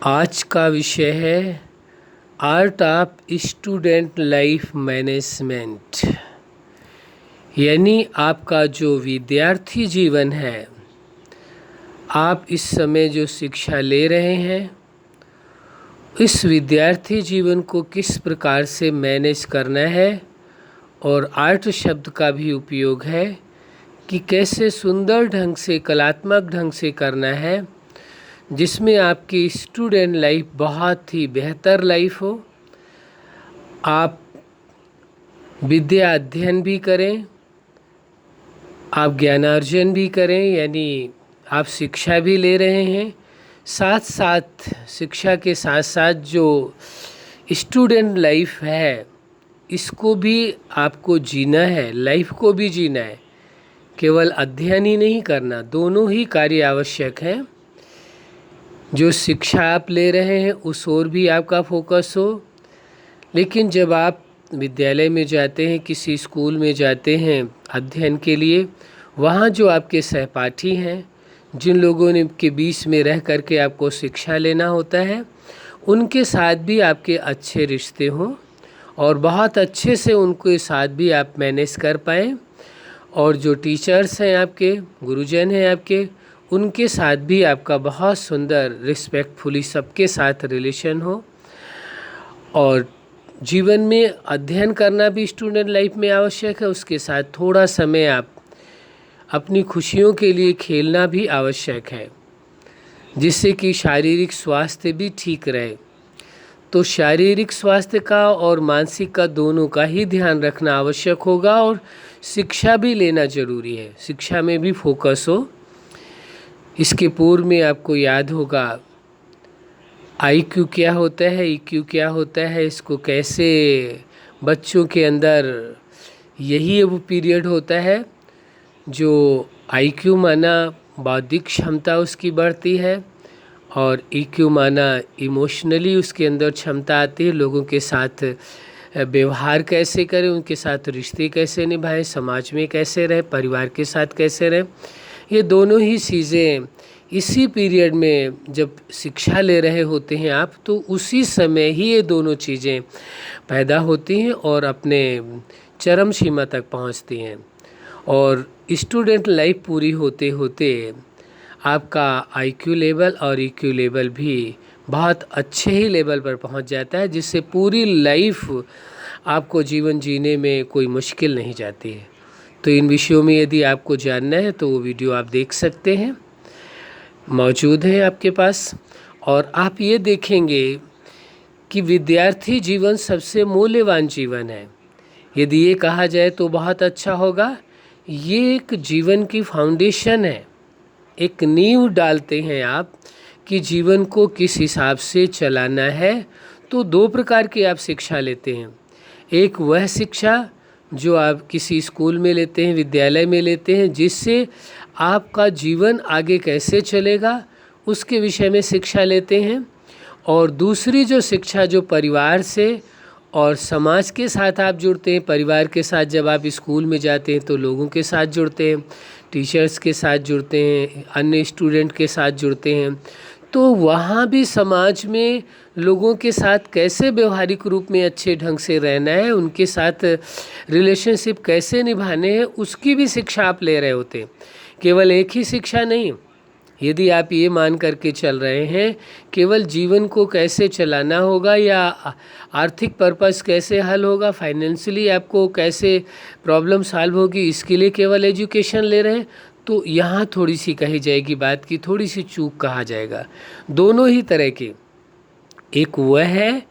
आज का विषय है art of student life management. यानी आपका जो विद्यार्थी जीवन है, आप इस समय जो शिक्षा ले रहे हैं, इस विद्यार्थी जीवन को किस प्रकार से मैनेज करना है। और आर्ट शब्द का भी उपयोग है कि कैसे सुंदर ढंग से, कलात्मक ढंग से करना है, जिसमें आपकी स्टूडेंट लाइफ बहुत ही बेहतर लाइफ हो। आप विद्या अध्ययन भी करें, आप ज्ञानार्जन भी करें, यानी आप शिक्षा भी ले रहे हैं, साथ साथ शिक्षा के साथ साथ जो स्टूडेंट लाइफ है इसको भी आपको जीना है, लाइफ को भी जीना है। केवल अध्ययन ही नहीं करना, दोनों ही कार्य आवश्यक हैं। जो शिक्षा आप ले रहे हैं उस ओर भी आपका फोकस हो। लेकिन जब आप विद्यालय में जाते हैं, किसी स्कूल में जाते हैं अध्ययन के लिए, वहाँ जो आपके सहपाठी हैं, जिन लोगों ने के बीच में रह कर के आपको शिक्षा लेना होता है, उनके साथ भी आपके अच्छे रिश्ते हों और बहुत अच्छे से उनके साथ भी आप मैनेज कर पाएँ। और जो टीचर्स हैं, आपके गुरुजन हैं आपके, उनके साथ भी आपका बहुत सुंदर रिस्पेक्टफुली सबके साथ रिलेशन हो। और जीवन में अध्ययन करना भी स्टूडेंट लाइफ में आवश्यक है, उसके साथ थोड़ा समय आप अपनी खुशियों के लिए खेलना भी आवश्यक है, जिससे कि शारीरिक स्वास्थ्य भी ठीक रहे। तो शारीरिक स्वास्थ्य का और मानसिक का, दोनों का ही ध्यान रखना आवश्यक होगा। और शिक्षा भी लेना ज़रूरी है, शिक्षा में भी फोकस हो। इसके पूर्व में आपको याद होगा आईक्यू क्या होता है, ईक्यू क्या होता है, इसको कैसे बच्चों के अंदर, यही वो पीरियड होता है जो आईक्यू माना बौद्धिक क्षमता उसकी बढ़ती है और ईक्यू माना इमोशनली उसके अंदर क्षमता आती है। लोगों के साथ व्यवहार कैसे करें, उनके साथ रिश्ते कैसे निभाएं, समाज में कैसे रहें, परिवार के साथ कैसे रहें, ये दोनों ही चीज़ें इसी पीरियड में जब शिक्षा ले रहे होते हैं आप, तो उसी समय ही ये दोनों चीज़ें पैदा होती हैं और अपने चरम सीमा तक पहुंचती हैं। और स्टूडेंट लाइफ पूरी होते होते आपका आईक्यू लेवल और ईक्यू लेवल भी बहुत अच्छे ही लेवल पर पहुंच जाता है, जिससे पूरी लाइफ आपको जीवन जीने में कोई मुश्किल नहीं जाती है। तो इन विषयों में यदि आपको जानना है तो वो वीडियो आप देख सकते हैं, मौजूद है आपके पास। और आप ये देखेंगे कि विद्यार्थी जीवन सबसे मूल्यवान जीवन है। यदि ये कहा जाए तो बहुत अच्छा होगा। ये एक जीवन की फाउंडेशन है, एक नींव डालते हैं आप कि जीवन को किस हिसाब से चलाना है। तो दो प्रकार की आप शिक्षा लेते हैं। एक वह शिक्षा जो आप किसी स्कूल में लेते हैं, विद्यालय में लेते हैं, जिससे आपका जीवन आगे कैसे चलेगा उसके विषय में शिक्षा लेते हैं। और दूसरी जो शिक्षा, जो परिवार से और समाज के साथ आप जुड़ते हैं। परिवार के साथ जब आप स्कूल में जाते हैं तो लोगों के साथ जुड़ते हैं, टीचर्स के साथ जुड़ते हैं, अन्य स्टूडेंट के साथ जुड़ते हैं। तो वहाँ भी समाज में लोगों के साथ कैसे व्यवहारिक रूप में अच्छे ढंग से रहना है, उनके साथ रिलेशनशिप कैसे निभाने हैं, उसकी भी शिक्षा आप ले रहे होते हैं। केवल एक ही शिक्षा नहीं। यदि आप ये मान करके चल रहे हैं केवल जीवन को कैसे चलाना होगा या आर्थिक पर्पस कैसे हल होगा, फाइनेंशियली आपको कैसे प्रॉब्लम सॉल्व होगी, इसके लिए केवल एजुकेशन ले रहे हैं, तो यहाँ थोड़ी सी कही जाएगी बात की, थोड़ी सी चूक कहा जाएगा। दोनों ही तरह के, एक वह है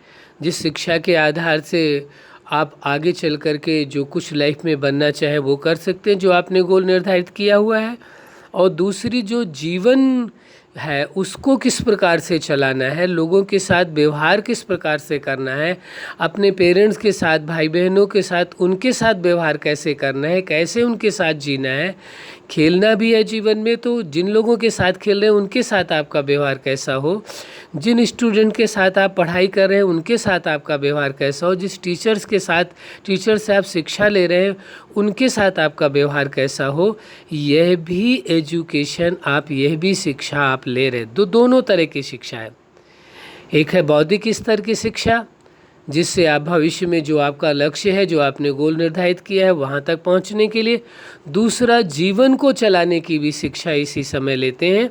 जिस शिक्षा के आधार से आप आगे चल कर के जो कुछ लाइफ में बनना चाहे वो कर सकते हैं, जो आपने गोल निर्धारित किया हुआ है। और दूसरी जो जीवन है उसको किस प्रकार से चलाना है, लोगों के साथ व्यवहार किस प्रकार से करना है, अपने पेरेंट्स के साथ, भाई बहनों के साथ, उनके साथ व्यवहार कैसे करना है, कैसे उनके साथ जीना है। खेलना भी है जीवन में, तो जिन लोगों के साथ खेल रहे हैं उनके साथ आपका व्यवहार कैसा हो, जिन स्टूडेंट के साथ आप पढ़ाई कर रहे हैं उनके साथ आपका व्यवहार कैसा हो, जिस टीचर्स के साथ, टीचर से आप शिक्षा ले रहे हैं उनके साथ आपका व्यवहार कैसा हो, यह भी एजुकेशन आप, यह भी शिक्षा आप ले रहे हैं। दोनों तरह की शिक्षा है। एक है बौद्धिक स्तर की शिक्षा, जिससे आप भविष्य में जो आपका लक्ष्य है, जो आपने गोल निर्धारित किया है, वहाँ तक पहुँचने के लिए। दूसरा, जीवन को चलाने की भी शिक्षा इसी समय लेते हैं।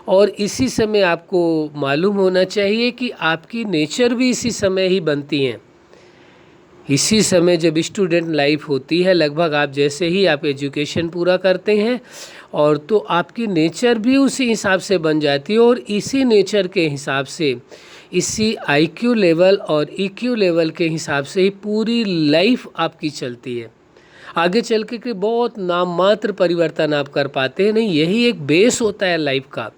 और इसी समय आपको मालूम होना चाहिए कि आपकी नेचर भी इसी समय ही बनती हैं। इसी समय जब स्टूडेंट लाइफ होती है, लगभग आप जैसे ही आप एजुकेशन पूरा करते हैं और तो आपकी नेचर भी उसी हिसाब से बन जाती है। और इसी नेचर के हिसाब से, इसी आईक्यू लेवल और ईक्यू लेवल के हिसाब से ही पूरी लाइफ आपकी चलती है। आगे चल के बहुत नाम मात्र परिवर्तन आप कर पाते हैं नहीं, यही एक बेस होता है लाइफ का।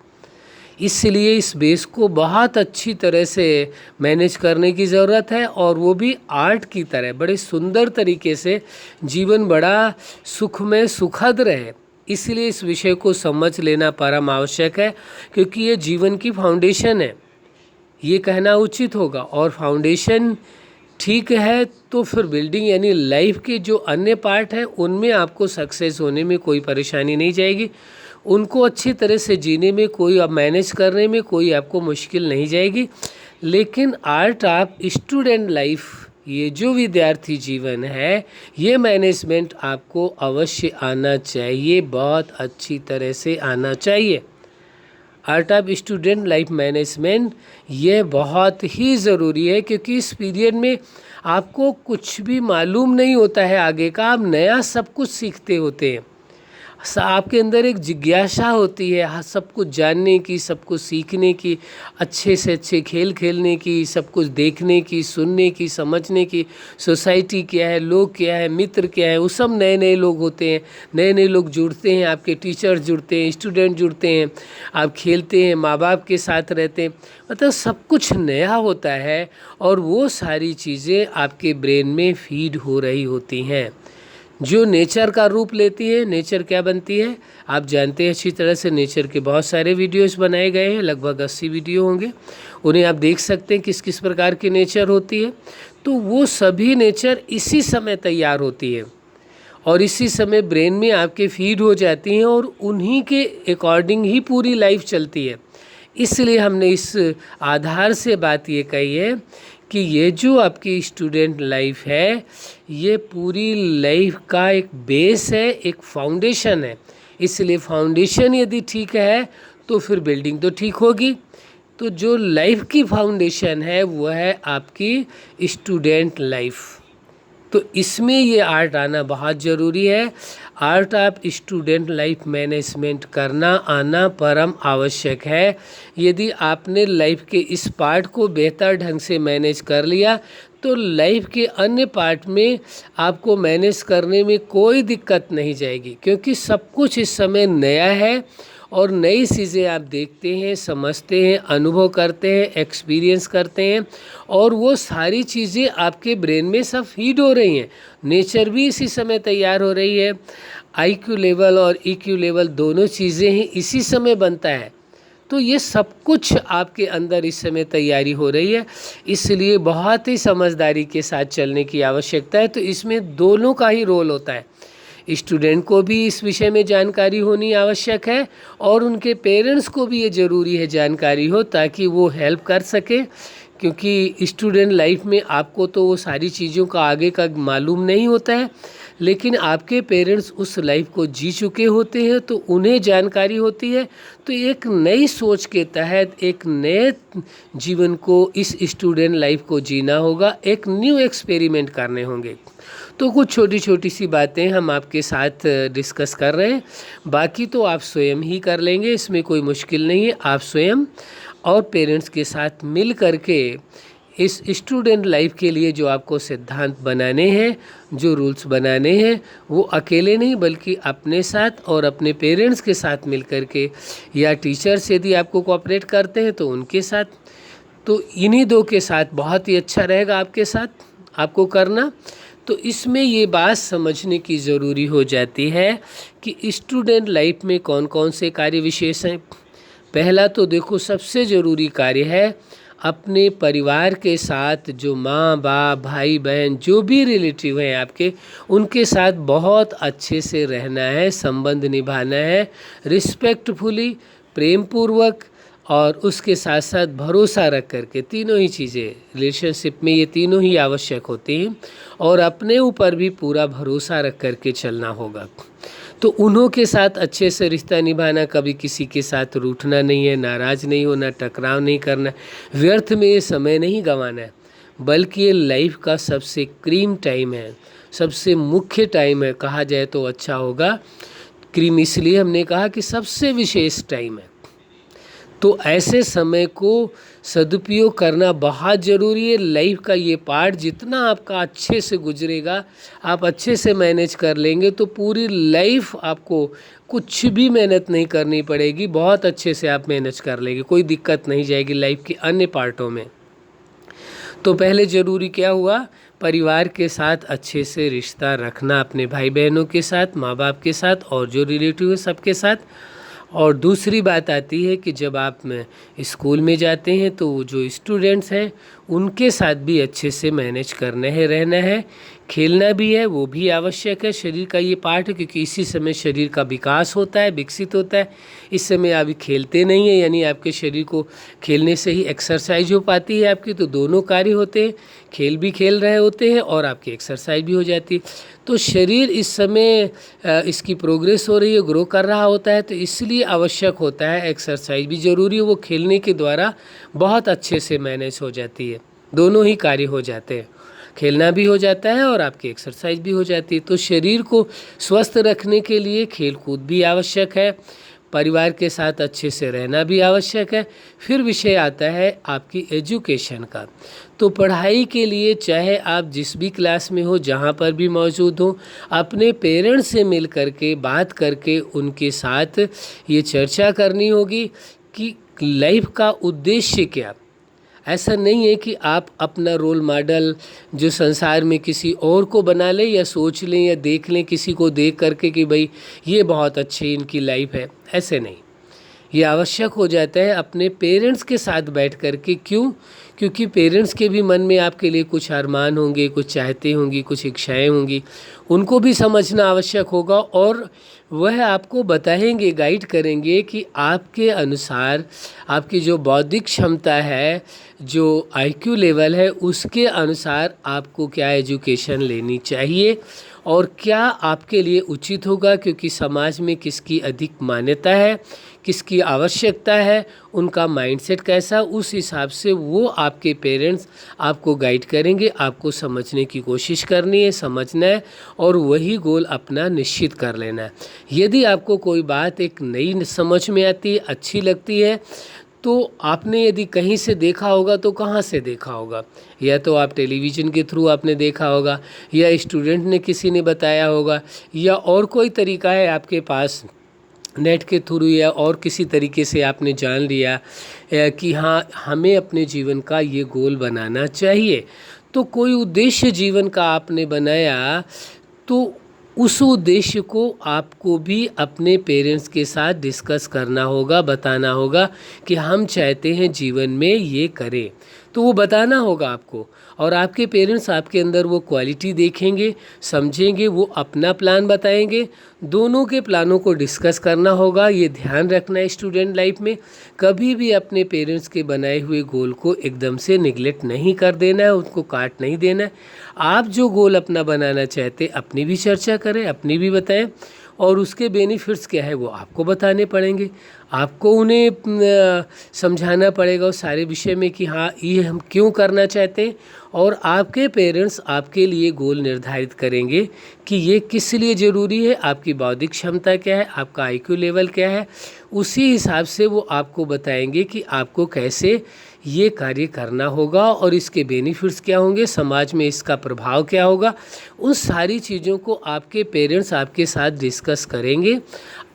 इसलिए इस बेस को बहुत अच्छी तरह से मैनेज करने की ज़रूरत है, और वो भी आर्ट की तरह बड़े सुंदर तरीके से जीवन बड़ा सुखमय सुखद रहे। इसलिए इस विषय को समझ लेना परम आवश्यक है, क्योंकि ये जीवन की फाउंडेशन है, ये कहना उचित होगा। और फाउंडेशन ठीक है तो फिर बिल्डिंग यानी लाइफ के जो अन्य पार्ट हैं उनमें आपको सक्सेस होने में कोई परेशानी नहीं जाएगी, उनको अच्छी तरह से जीने में कोई, अब मैनेज करने में कोई आपको मुश्किल नहीं जाएगी। लेकिन आर्ट ऑफ स्टूडेंट लाइफ, ये जो विद्यार्थी जीवन है, ये मैनेजमेंट आपको अवश्य आना चाहिए, बहुत अच्छी तरह से आना चाहिए। Art of student life management ये बहुत ही ज़रूरी है, क्योंकि इस पीरियड में आपको कुछ भी मालूम नहीं होता है आगे का, आप नया सब कुछ सीखते होते हैं। आपके अंदर एक जिज्ञासा होती है सब कुछ जानने की, सब कुछ सीखने की, अच्छे से अच्छे खेल खेलने की, सब कुछ देखने की, सुनने की, समझने की। सोसाइटी क्या है, लोग क्या है, मित्र क्या है, वो सब नए नए लोग होते हैं, नए नए लोग जुड़ते हैं, आपके टीचर्स जुड़ते हैं, स्टूडेंट जुड़ते हैं, आप खेलते हैं, माँ बाप के साथ रहते हैं, मतलब सब कुछ नया होता है। और वो सारी चीज़ें आपके ब्रेन में फीड हो रही होती हैं, जो नेचर का रूप लेती है। नेचर क्या बनती है आप जानते हैं अच्छी तरह से। नेचर के बहुत सारे वीडियोस बनाए गए हैं, लगभग 80 वीडियो होंगे, उन्हें आप देख सकते हैं किस किस प्रकार की नेचर होती है। तो वो सभी नेचर इसी समय तैयार होती है और इसी समय ब्रेन में आपके फीड हो जाती हैं, और उन्हीं के अकॉर्डिंग ही पूरी लाइफ चलती है। इसलिए हमने इस आधार से बात ये कही है कि ये जो आपकी स्टूडेंट लाइफ है, ये पूरी लाइफ का एक बेस है, एक फाउंडेशन है। इसलिए फाउंडेशन यदि ठीक है तो फिर बिल्डिंग तो ठीक होगी। तो जो लाइफ की फाउंडेशन है वो है आपकी स्टूडेंट लाइफ। तो इसमें ये आर्ट आना बहुत ज़रूरी है। Art of student life management करना आना परम आवश्यक है। यदि आपने लाइफ के इस पार्ट को बेहतर ढंग से मैनेज कर लिया तो लाइफ के अन्य पार्ट में आपको मैनेज करने में कोई दिक्कत नहीं जाएगी, क्योंकि सब कुछ इस समय नया है और नई चीज़ें आप देखते हैं, समझते हैं, अनुभव करते हैं, एक्सपीरियंस करते हैं, और वो सारी चीज़ें आपके ब्रेन में सब फीड हो रही हैं। नेचर भी इसी समय तैयार हो रही है। आईक्यू लेवल और ईक्यू लेवल दोनों चीज़ें ही इसी समय बनता है। तो ये सब कुछ आपके अंदर इस समय तैयारी हो रही है, इसलिए बहुत ही समझदारी के साथ चलने की आवश्यकता है। तो इसमें दोनों का ही रोल होता है। स्टूडेंट को भी इस विषय में जानकारी होनी आवश्यक है और उनके पेरेंट्स को भी ये ज़रूरी है जानकारी हो, ताकि वो हेल्प कर सके। क्योंकि स्टूडेंट लाइफ में आपको तो वो सारी चीज़ों का आगे का मालूम नहीं होता है, लेकिन आपके पेरेंट्स उस लाइफ को जी चुके होते हैं तो उन्हें जानकारी होती है। तो एक नई सोच के तहत एक नए जीवन को इस स्टूडेंट लाइफ को जीना होगा, एक न्यू एक्सपेरिमेंट करने होंगे। तो कुछ छोटी छोटी सी बातें हम आपके साथ डिस्कस कर रहे हैं, बाकी तो आप स्वयं ही कर लेंगे, इसमें कोई मुश्किल नहीं है। आप स्वयं और पेरेंट्स के साथ मिल करके इस स्टूडेंट लाइफ के लिए जो आपको सिद्धांत बनाने हैं, जो रूल्स बनाने हैं, वो अकेले नहीं बल्कि अपने साथ और अपने पेरेंट्स के साथ मिल करके, या टीचर्स यदि आपको कोऑपरेट करते हैं तो उनके साथ, तो इन्हीं दो के साथ बहुत ही अच्छा रहेगा आपके साथ आपको करना। तो इसमें ये बात समझने की ज़रूरी हो जाती है कि स्टूडेंट लाइफ में कौन कौन से कार्य विशेष हैं। पहला तो देखो सबसे ज़रूरी कार्य है अपने परिवार के साथ, जो माँ बाप भाई बहन जो भी रिलेटिव हैं आपके, उनके साथ बहुत अच्छे से रहना है, संबंध निभाना है, रिस्पेक्टफुली, प्रेम पूर्वक, और उसके साथ साथ भरोसा रख करके, तीनों ही चीज़ें रिलेशनशिप में ये तीनों ही आवश्यक होती हैं, और अपने ऊपर भी पूरा भरोसा रख करके चलना होगा। तो उन्हों के साथ अच्छे से रिश्ता निभाना, कभी किसी के साथ रूठना नहीं है, नाराज़ नहीं होना, टकराव नहीं करना, व्यर्थ में ये समय नहीं गंवाना है, बल्कि ये लाइफ का सबसे क्रीम टाइम है, सबसे मुख्य टाइम है, कहा जाए तो अच्छा होगा। क्रीम इसलिए हमने कहा कि सबसे विशेष टाइम है। तो ऐसे समय को सदुपयोग करना बहुत ज़रूरी है। लाइफ का ये पार्ट जितना आपका अच्छे से गुजरेगा, आप अच्छे से मैनेज कर लेंगे, तो पूरी लाइफ आपको कुछ भी मेहनत नहीं करनी पड़ेगी, बहुत अच्छे से आप मैनेज कर लेंगे, कोई दिक्कत नहीं जाएगी लाइफ के अन्य पार्टों में। तो पहले ज़रूरी क्या हुआ, परिवार के साथ अच्छे से रिश्ता रखना, अपने भाई बहनों के साथ, माँ बाप के साथ, और जो रिलेटिव है सबके साथ। और दूसरी बात आती है कि जब आप स्कूल में जाते हैं तो जो स्टूडेंट्स हैं उनके साथ भी अच्छे से मैनेज करना है, रहना है, खेलना भी है, वो भी आवश्यक है, शरीर का ये पार्ट है, क्योंकि इसी समय शरीर का विकास होता है, विकसित होता है। इस समय अभी खेलते नहीं हैं, यानी आपके शरीर को खेलने से ही एक्सरसाइज हो पाती है आपकी, तो दोनों कार्य होते हैं, खेल भी खेल रहे होते हैं और आपकी एक्सरसाइज भी हो जाती है। तो शरीर इस समय इसकी प्रोग्रेस हो रही है, ग्रो कर रहा होता है, तो इसलिए आवश्यक होता है, एक्सरसाइज भी ज़रूरी है, वो खेलने के द्वारा बहुत अच्छे से मैनेज हो जाती है, दोनों ही कार्य हो जाते हैं, खेलना भी हो जाता है और आपकी एक्सरसाइज भी हो जाती है। तो शरीर को स्वस्थ रखने के लिए खेल कूद भी आवश्यक है, परिवार के साथ अच्छे से रहना भी आवश्यक है। फिर विषय आता है आपकी एजुकेशन का। तो पढ़ाई के लिए चाहे आप जिस भी क्लास में हो, जहाँ पर भी मौजूद हो, अपने पेरेंट्स से मिल करके, बात करके उनके साथ ये चर्चा करनी होगी कि लाइफ का उद्देश्य क्या। ऐसा नहीं है कि आप अपना रोल मॉडल जो संसार में किसी और को बना लें, या सोच लें या देख लें किसी को देख करके कि भाई ये बहुत अच्छी इनकी लाइफ है, ऐसे नहीं। ये आवश्यक हो जाता है अपने पेरेंट्स के साथ बैठ कर के। क्यों? क्योंकि पेरेंट्स के भी मन में आपके लिए कुछ अरमान होंगे, कुछ चाहते होंगी, कुछ इच्छाएं होंगी, उनको भी समझना आवश्यक होगा, और वह आपको बताएंगे, गाइड करेंगे कि आपके अनुसार आपकी जो बौद्धिक क्षमता है, जो आईक्यू लेवल है, उसके अनुसार आपको क्या एजुकेशन लेनी चाहिए और क्या आपके लिए उचित होगा, क्योंकि समाज में किसकी अधिक मान्यता है, किसकी आवश्यकता है, उनका माइंडसेट कैसा, उस हिसाब से वो आपके पेरेंट्स आपको गाइड करेंगे। आपको समझने की कोशिश करनी है, समझना है, और वही गोल अपना निश्चित कर लेना है। यदि आपको कोई बात एक नई समझ में आती है, अच्छी लगती है, तो आपने यदि कहीं से देखा होगा तो कहाँ से देखा होगा, या तो आप टेलीविज़न के थ्रू आपने देखा होगा, या स्टूडेंट ने किसी ने बताया होगा, या और कोई तरीका है आपके पास नेट के थ्रू, या और किसी तरीके से आपने जान लिया कि हाँ हमें अपने जीवन का ये गोल बनाना चाहिए। तो कोई उद्देश्य जीवन का आपने बनाया, तो उस उद्देश्य को आपको भी अपने पेरेंट्स के साथ डिस्कस करना होगा, बताना होगा कि हम चाहते हैं जीवन में ये करें, तो वो बताना होगा आपको। और आपके पेरेंट्स आपके अंदर वो क्वालिटी देखेंगे, समझेंगे, वो अपना प्लान बताएंगे, दोनों के प्लानों को डिस्कस करना होगा। ये ध्यान रखना है स्टूडेंट लाइफ में, कभी भी अपने पेरेंट्स के बनाए हुए गोल को एकदम से निगलेक्ट नहीं कर देना है, उनको काट नहीं देना है। आप जो गोल अपना बनाना चाहते, अपनी भी चर्चा करें, अपनी भी बताएं, और उसके बेनिफिट्स क्या है वो आपको बताने पड़ेंगे। आपको उन्हें समझाना पड़ेगा उस सारे विषय में कि हाँ ये हम क्यों करना चाहते हैं, और आपके पेरेंट्स आपके लिए गोल निर्धारित करेंगे कि ये किस लिए ज़रूरी है, आपकी बौद्धिक क्षमता क्या है, आपका आईक्यू लेवल क्या है। उसी हिसाब से वो आपको बताएंगे कि आपको कैसे ये कार्य करना होगा और इसके बेनिफिट्स क्या होंगे, समाज में इसका प्रभाव क्या होगा। उन सारी चीज़ों को आपके पेरेंट्स आपके साथ डिस्कस करेंगे,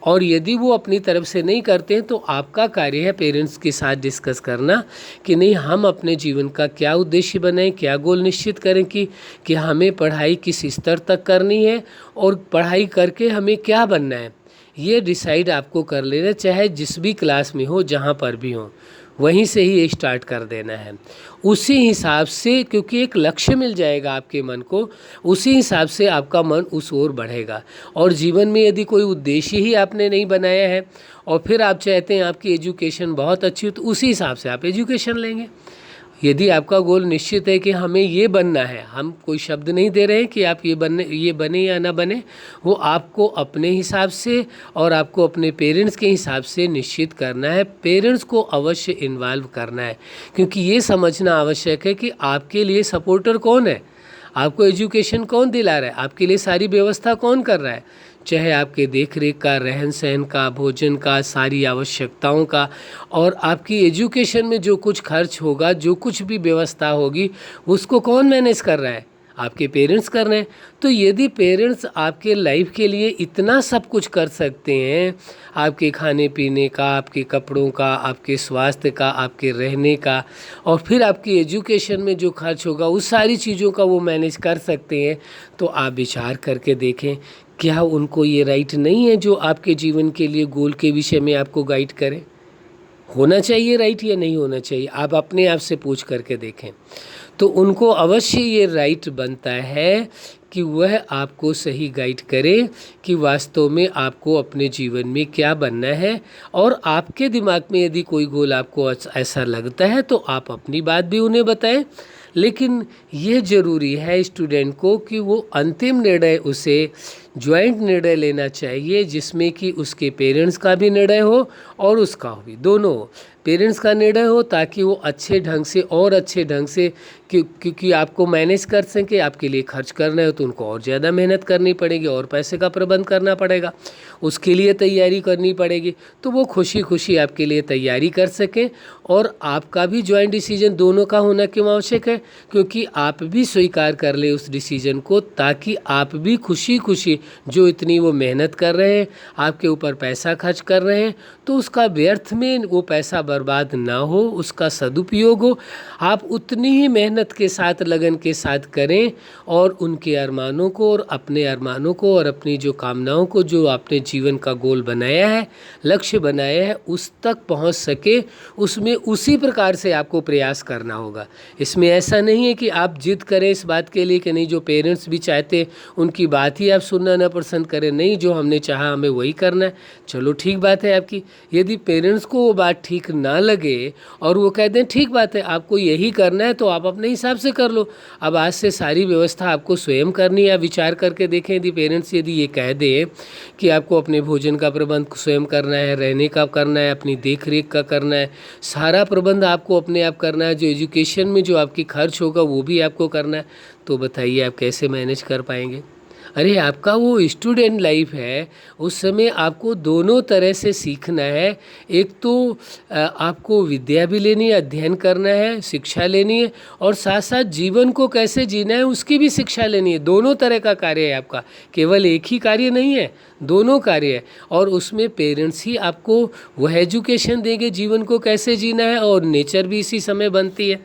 और यदि वो अपनी तरफ से नहीं करते हैं तो आपका कार्य है पेरेंट्स के साथ डिस्कस करना कि नहीं हम अपने जीवन का क्या उद्देश्य बनाएं, क्या गोल निश्चित करें कि हमें पढ़ाई किस स्तर तक करनी है और पढ़ाई करके हमें क्या बनना है। ये डिसाइड आपको कर लेना, चाहे जिस भी क्लास में हो, जहाँ पर भी हो। वहीं से ही स्टार्ट कर देना है। उसी हिसाब से, क्योंकि एक लक्ष्य मिल जाएगा आपके मन को, उसी हिसाब से आपका मन उस ओर बढ़ेगा। और जीवन में यदि कोई उद्देश्य ही आपने नहीं बनाया है और फिर आप चाहते हैं आपकी एजुकेशन बहुत अच्छी हो, तो उसी हिसाब से आप एजुकेशन लेंगे। यदि आपका गोल निश्चित है कि हमें ये बनना है, हम कोई शब्द नहीं दे रहे हैं कि आप ये बने या ना बने, वो आपको अपने हिसाब से और आपको अपने पेरेंट्स के हिसाब से निश्चित करना है। पेरेंट्स को अवश्य इन्वॉल्व करना है, क्योंकि ये समझना आवश्यक है कि आपके लिए सपोर्टर कौन है, आपको एजुकेशन कौन दिला रहा है, आपके लिए सारी व्यवस्था कौन कर रहा है, चाहे आपके देख रेख का, रहन सहन का, भोजन का, सारी आवश्यकताओं का, और आपकी एजुकेशन में जो कुछ खर्च होगा, जो कुछ भी व्यवस्था होगी, उसको कौन मैनेज कर रहा है, आपके पेरेंट्स कर रहे हैं। तो यदि पेरेंट्स आपके लाइफ के लिए इतना सब कुछ कर सकते हैं, आपके खाने पीने का, आपके कपड़ों का, आपके स्वास्थ्य का, आपके रहने का, और फिर आपकी एजुकेशन में जो खर्च होगा उस सारी चीज़ों का वो मैनेज कर सकते हैं, तो आप विचार करके देखें, क्या उनको ये राइट नहीं है जो आपके जीवन के लिए गोल के विषय में आपको गाइड करें? होना चाहिए राइट या नहीं होना चाहिए? आप अपने आप से पूछ करके देखें। तो उनको अवश्य ये राइट बनता है कि वह आपको सही गाइड करे कि वास्तव में आपको अपने जीवन में क्या बनना है। और आपके दिमाग में यदि कोई गोल आपको ऐसा लगता है तो आप अपनी बात भी उन्हें बताएं, लेकिन यह ज़रूरी है स्टूडेंट को कि वो अंतिम निर्णय उसे ज्वाइंट निर्णय लेना चाहिए, जिसमें कि उसके पेरेंट्स का भी निर्णय हो और उसका भी, दोनों पेरेंट्स का निर्णय हो, ताकि वो अच्छे ढंग से और अच्छे ढंग से, क्योंकि आपको मैनेज कर सकें। आपके लिए खर्च करना है तो उनको और ज़्यादा मेहनत करनी पड़ेगी और पैसे का प्रबंध करना पड़ेगा, उसके लिए तैयारी करनी पड़ेगी, तो वो खुशी खुशी आपके लिए तैयारी कर सकें। और आपका भी ज्वाइंट डिसीजन दोनों का होना क्यों आवश्यक है? क्योंकि आप भी स्वीकार कर ले उस डिसीजन को, ताकि आप भी खुशी खुशी, जो इतनी वो मेहनत कर रहे हैं, आपके ऊपर पैसा खर्च कर रहे हैं, तो उसका व्यर्थ में वो पैसा बर्बाद ना हो, उसका सदुपयोग हो। आप उतनी ही मेहनत के साथ, लगन के साथ करें और उनके अरमानों को और अपने अरमानों को और अपनी जो कामनाओं को, जो आपने जीवन का गोल बनाया है, लक्ष्य बनाया है, उस तक पहुंच सके। उसमें उसी प्रकार से आपको प्रयास करना होगा। इसमें ऐसा नहीं है कि आप जिद करें इस बात के लिए कि नहीं, जो पेरेंट्स भी चाहते उनकी बात ही आप सुनना ना पसंद करें, नहीं, जो हमने चाहा हमें वही करना है। चलो ठीक बात है आपकी। यदि पेरेंट्स को वो बात ठीक ना लगे और वो कहते हैं ठीक बात है आपको यही करना है, तो आप अपने हिसाब से कर लो। अब आज से सारी व्यवस्था आपको स्वयं करनी है। विचार करके देखें, यदि पेरेंट्स यदि ये कह दें कि आपको अपने भोजन का प्रबंध स्वयं करना है, रहने का करना है, अपनी देख रेख का करना है, सारा प्रबंध आपको अपने आप करना है, जो एजुकेशन में जो आपकी खर्च होगा वो भी आपको करना है, तो बताइए आप कैसे मैनेज कर पाएंगे? अरे आपका वो स्टूडेंट लाइफ है, उस समय आपको दोनों तरह से सीखना है। एक तो आपको विद्या भी लेनी है, अध्ययन करना है, शिक्षा लेनी है, और साथ साथ जीवन को कैसे जीना है उसकी भी शिक्षा लेनी है। दोनों तरह का कार्य है आपका, केवल एक ही कार्य नहीं है, दोनों कार्य है। और उसमें पेरेंट्स ही आपको वह एजुकेशन देंगे जीवन को कैसे जीना है, और नेचर भी इसी समय बनती है,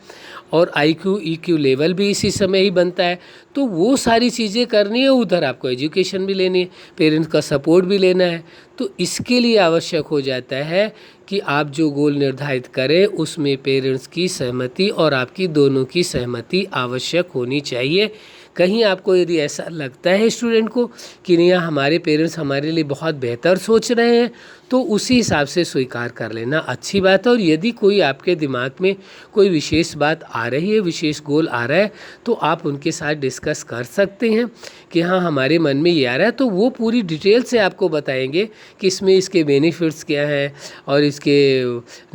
और IQ EQ लेवल भी इसी समय ही बनता है। तो वो सारी चीज़ें करनी है, उधर आपको एजुकेशन भी लेनी है, पेरेंट्स का सपोर्ट भी लेना है। तो इसके लिए आवश्यक हो जाता है कि आप जो गोल निर्धारित करें उसमें पेरेंट्स की सहमति और आपकी दोनों की सहमति आवश्यक होनी चाहिए। कहीं आपको यदि ऐसा लगता है स्टूडेंट को कि नहीं हमारे पेरेंट्स हमारे लिए बहुत बेहतर सोच रहे हैं, तो उसी हिसाब से स्वीकार कर लेना अच्छी बात है। और यदि कोई आपके दिमाग में कोई विशेष बात आ रही है, विशेष गोल आ रहा है, तो आप उनके साथ डिस्कस कर सकते हैं कि हाँ हमारे मन में ये आ रहा है, तो वो पूरी डिटेल से आपको बताएंगे कि इसमें इसके बेनिफिट्स क्या हैं और इसके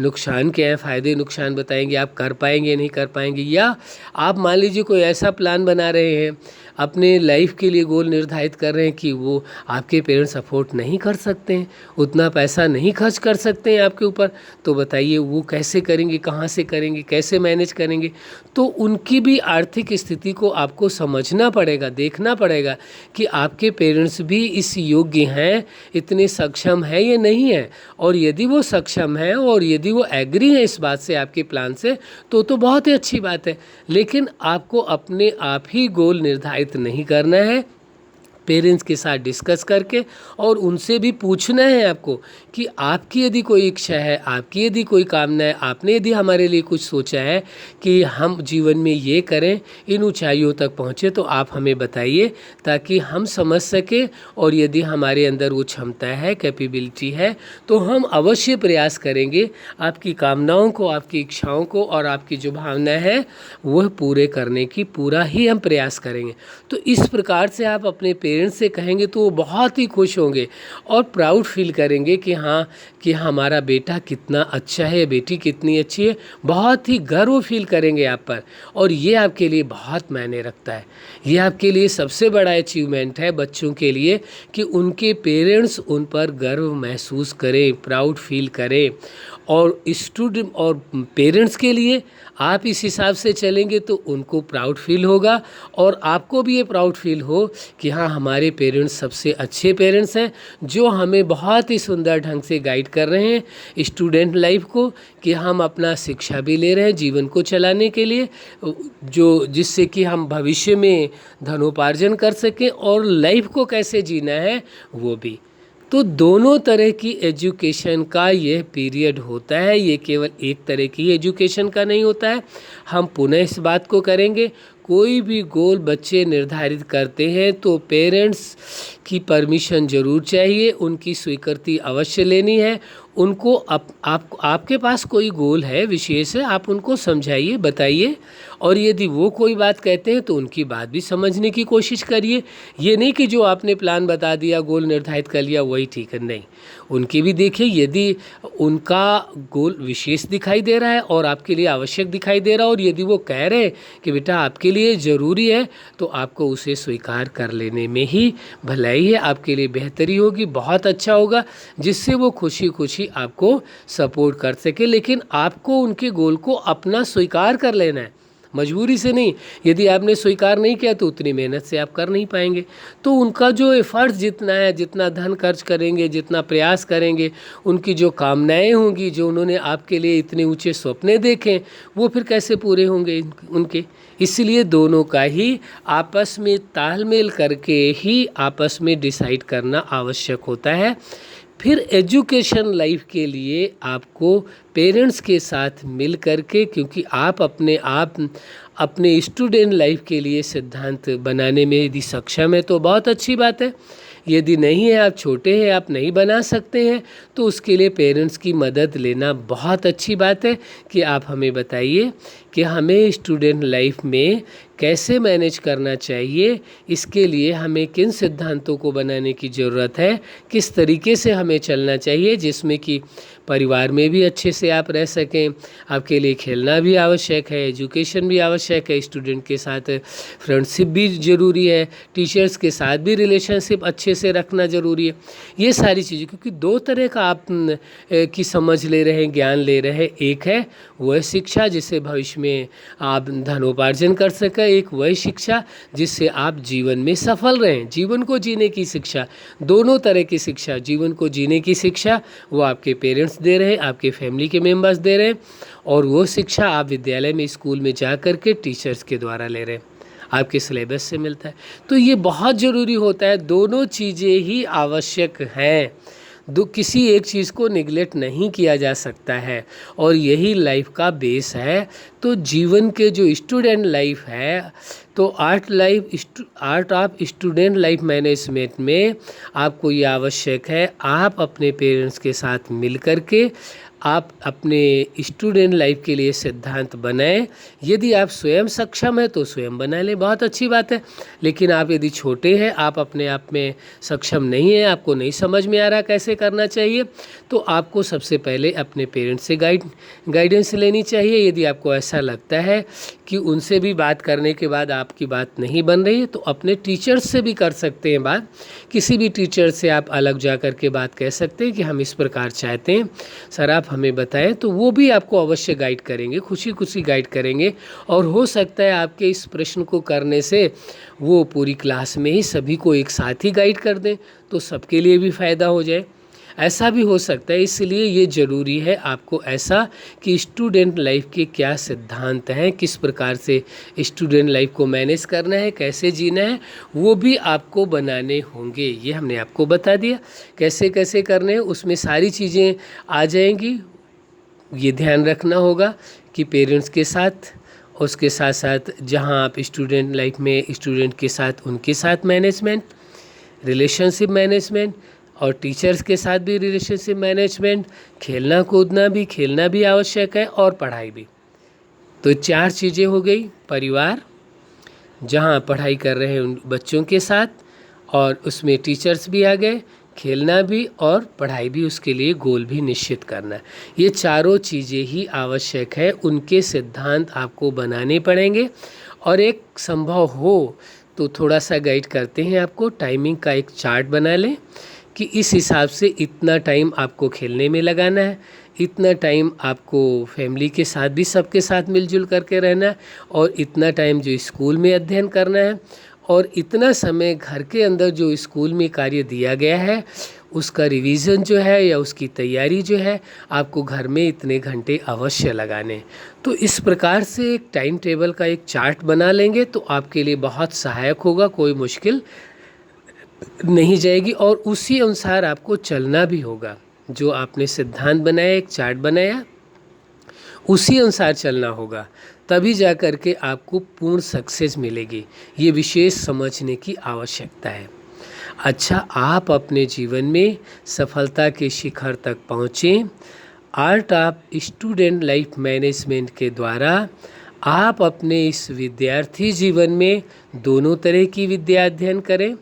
नुकसान क्या हैं, फ़ायदे नुकसान बताएंगे, आप कर पाएंगे नहीं कर पाएंगे। या आप मान लीजिए कोई ऐसा प्लान बना रहे हैं, अपने लाइफ के लिए गोल निर्धारित कर रहे हैं कि वो आपके पेरेंट्स अफोर्ड नहीं कर सकते हैं, उतना पैसा नहीं खर्च कर सकते हैं आपके ऊपर, तो बताइए वो कैसे करेंगे, कहाँ से करेंगे, कैसे मैनेज करेंगे? तो उनकी भी आर्थिक स्थिति को आपको समझना पड़ेगा, देखना पड़ेगा कि आपके पेरेंट्स भी इस योग्य हैं, इतने सक्षम हैं या नहीं हैं। और यदि वो सक्षम हैं और यदि वो एग्री हैं इस बात से, आपके प्लान से, तो बहुत ही अच्छी बात है। लेकिन आपको अपने आप ही गोल निर्धारित नहीं करना है, पेरेंट्स के साथ डिस्कस करके, और उनसे भी पूछना है आपको कि आपकी यदि कोई इच्छा है, आपकी यदि कोई कामना है, आपने यदि हमारे लिए कुछ सोचा है कि हम जीवन में ये करें, इन ऊंचाइयों तक पहुँचे, तो आप हमें बताइए ताकि हम समझ सकें, और यदि हमारे अंदर वो क्षमता है, कैपेबिलिटी है, तो हम अवश्य प्रयास करेंगे आपकी कामनाओं को, आपकी इच्छाओं को और आपकी जो भावना है वह पूरे करने की पूरा ही हम प्रयास करेंगे। तो इस प्रकार से आप अपने पेरेंट्स से कहेंगे तो वो बहुत ही खुश होंगे और प्राउड फील करेंगे कि हाँ, कि हमारा बेटा कितना अच्छा है, बेटी कितनी अच्छी है, बहुत ही गर्व फील करेंगे आप पर। और ये आपके लिए बहुत मायने रखता है। ये आपके लिए सबसे बड़ा अचीवमेंट है बच्चों के लिए कि उनके पेरेंट्स उन पर गर्व महसूस करें, प्राउड फील करें। और स्टूडेंट और पेरेंट्स के लिए आप इस हिसाब से चलेंगे तो उनको प्राउड फील होगा, और आपको भी ये प्राउड फील हो कि हाँ, हमारे पेरेंट्स सबसे अच्छे पेरेंट्स हैं जो हमें बहुत ही सुंदर ढंग से गाइड कर रहे हैं स्टूडेंट लाइफ को, कि हम अपना शिक्षा भी ले रहे हैं जीवन को चलाने के लिए, जो जिससे कि हम भविष्य में धनोपार्जन कर सकें और लाइफ को कैसे जीना है वो भी। तो दोनों तरह की एजुकेशन का यह पीरियड होता है, ये केवल एक तरह की एजुकेशन का नहीं होता है। हम पुनः इस बात को करेंगे, कोई भी गोल बच्चे निर्धारित करते हैं तो पेरेंट्स की परमिशन ज़रूर चाहिए, उनकी स्वीकृति अवश्य लेनी है। उनको आपके पास कोई गोल है, विशेष है, आप उनको समझाइए, बताइए, और यदि वो कोई बात कहते हैं तो उनकी बात भी समझने की कोशिश करिए। ये नहीं कि जो आपने प्लान बता दिया, गोल निर्धारित कर लिया, वही ठीक है, नहीं, उनकी भी देखिए। यदि उनका गोल विशेष दिखाई दे रहा है और आपके लिए आवश्यक दिखाई दे रहा है, और यदि वो कह रहे हैं कि बेटा आपके लिए ज़रूरी है, तो आपको उसे स्वीकार कर लेने में ही भलाई है, आपके लिए बेहतरी होगी, बहुत अच्छा होगा, जिससे वो खुशी खुशी आपको सपोर्ट कर सके। लेकिन आपको उनके गोल को अपना स्वीकार कर लेना है, मजबूरी से नहीं। यदि आपने स्वीकार नहीं किया तो उतनी मेहनत से आप कर नहीं पाएंगे। तो उनका जो एफर्ट्स जितना है, जितना धन खर्च करेंगे, जितना प्रयास करेंगे, उनकी जो कामनाएं होंगी, जो उन्होंने आपके लिए इतने ऊंचे सपने देखे, वो फिर कैसे पूरे होंगे उनके। इसलिए दोनों का ही आपस में तालमेल करके ही आपस में डिसाइड करना आवश्यक होता है। फिर एजुकेशन लाइफ के लिए आपको पेरेंट्स के साथ मिल करके, क्योंकि आप अपने स्टूडेंट लाइफ के लिए सिद्धांत बनाने में यदि सक्षम है तो बहुत अच्छी बात है। यदि नहीं है, आप छोटे हैं, आप नहीं बना सकते हैं, तो उसके लिए पेरेंट्स की मदद लेना बहुत अच्छी बात है कि आप हमें बताइए कि हमें स्टूडेंट लाइफ में कैसे मैनेज करना चाहिए, इसके लिए हमें किन सिद्धांतों को बनाने की ज़रूरत है, किस तरीके से हमें चलना चाहिए जिसमें कि परिवार में भी अच्छे से आप रह सकें। आपके लिए खेलना भी आवश्यक है, एजुकेशन भी आवश्यक है, स्टूडेंट के साथ फ्रेंडशिप भी ज़रूरी है, टीचर्स के साथ भी रिलेशनशिप अच्छे से रखना ज़रूरी है। ये सारी चीज़ें, क्योंकि दो तरह का आप की समझ ले रहे हैं, ज्ञान ले रहे हैं। एक है वह शिक्षा जिससे भविष्य में आप धनोपार्जन कर सकें, एक वह शिक्षा जिससे आप जीवन में सफल रहें, जीवन को जीने की शिक्षा। दोनों तरह की शिक्षा, जीवन को जीने की शिक्षा वो आपके पेरेंट्स दे रहे हैं, आपके फैमिली के मेंबर्स दे रहे हैं, और वो शिक्षा आप विद्यालय में, स्कूल में जा कर के टीचर्स के द्वारा ले रहे हैं, आपके सिलेबस से मिलता है। तो ये बहुत ज़रूरी होता है, दोनों चीज़ें ही आवश्यक हैं, किसी एक चीज़ को निगलेक्ट नहीं किया जा सकता है, और यही लाइफ का बेस है। तो जीवन के जो स्टूडेंट लाइफ है, तो art of student life management में आपको ये आवश्यक है, आप अपने पेरेंट्स के साथ मिल कर के आप अपने स्टूडेंट लाइफ के लिए सिद्धांत बनाएं। यदि आप स्वयं सक्षम हैं तो स्वयं बना लें, बहुत अच्छी बात है। लेकिन आप यदि छोटे हैं, आप अपने आप में सक्षम नहीं हैं, आपको नहीं समझ में आ रहा कैसे करना चाहिए, तो आपको सबसे पहले अपने पेरेंट्स से गाइडेंस लेनी चाहिए। यदि आपको ऐसा लगता है कि उनसे भी बात करने के बाद आपकी बात नहीं बन रही है, तो अपने टीचर्स से भी कर सकते हैं बात। किसी भी टीचर से आप अलग जा कर के बात कह सकते हैं कि हम इस प्रकार चाहते हैं, सर आप हमें बताएं, तो वो भी आपको अवश्य गाइड करेंगे, खुशी खुशी गाइड करेंगे। और हो सकता है आपके इस प्रश्न को करने से वो पूरी क्लास में ही सभी को एक साथ ही गाइड कर दें, तो सबके लिए भी फ़ायदा हो जाए। ऐसा भी हो सकता है। इसलिए ये ज़रूरी है आपको ऐसा कि स्टूडेंट लाइफ के क्या सिद्धांत हैं, किस प्रकार से स्टूडेंट लाइफ को मैनेज करना है, कैसे जीना है, वो भी आपको बनाने होंगे। ये हमने आपको बता दिया कैसे कैसे करने हैं, उसमें सारी चीज़ें आ जाएंगी। ये ध्यान रखना होगा कि पेरेंट्स के साथ, उसके साथ साथ जहाँ आप स्टूडेंट लाइफ में स्टूडेंट के साथ उनके साथ मैनेजमेंट, रिलेशनशिप मैनेजमेंट, और टीचर्स के साथ भी रिलेशनशिप मैनेजमेंट, खेलना कूदना भी, खेलना भी आवश्यक है, और पढ़ाई भी। तो 4 चीज़ें हो गई। परिवार, जहाँ पढ़ाई कर रहे हैं उन बच्चों के साथ, और उसमें टीचर्स भी आ गए, खेलना भी और पढ़ाई भी, उसके लिए गोल भी निश्चित करना है। ये चारों चीज़ें ही आवश्यक है, उनके सिद्धांत आपको बनाने पड़ेंगे। और एक संभव हो तो थोड़ा सा गाइड करते हैं आपको, टाइमिंग का एक चार्ट बना लें कि इस हिसाब से इतना टाइम आपको खेलने में लगाना है, इतना टाइम आपको फैमिली के साथ भी सबके साथ मिलजुल करके रहना है, और इतना टाइम जो स्कूल में अध्ययन करना है, और इतना समय घर के अंदर जो स्कूल में कार्य दिया गया है उसका रिवीजन जो है या उसकी तैयारी जो है आपको घर में इतने घंटे अवश्य लगाने। तो इस प्रकार से एक टाइम टेबल का एक चार्ट बना लेंगे तो आपके लिए बहुत सहायक होगा, कोई मुश्किल नहीं जाएगी, और उसी अनुसार आपको चलना भी होगा। जो आपने सिद्धांत बनाया, एक चार्ट बनाया, उसी अनुसार चलना होगा, तभी जा कर के आपको पूर्ण सक्सेस मिलेगी। ये विशेष समझने की आवश्यकता है। अच्छा, आप अपने जीवन में सफलता के शिखर तक पहुँचें। Art of student life management के द्वारा आप अपने इस विद्यार्थी जीवन में दोनों तरह की विद्या अध्ययन करें।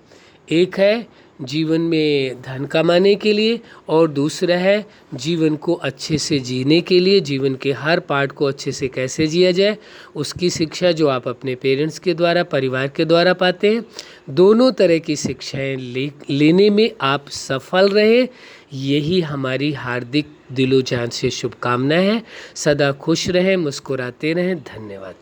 एक है जीवन में धन कमाने के लिए, और दूसरा है जीवन को अच्छे से जीने के लिए, जीवन के हर पार्ट को अच्छे से कैसे जिया जाए उसकी शिक्षा जो आप अपने पेरेंट्स के द्वारा, परिवार के द्वारा पाते हैं। दोनों तरह की शिक्षाएं लेने में आप सफल रहे, यही हमारी हार्दिक दिलो जान से शुभकामनाएं हैं। सदा खुश रहें, मुस्कुराते रहें। धन्यवाद।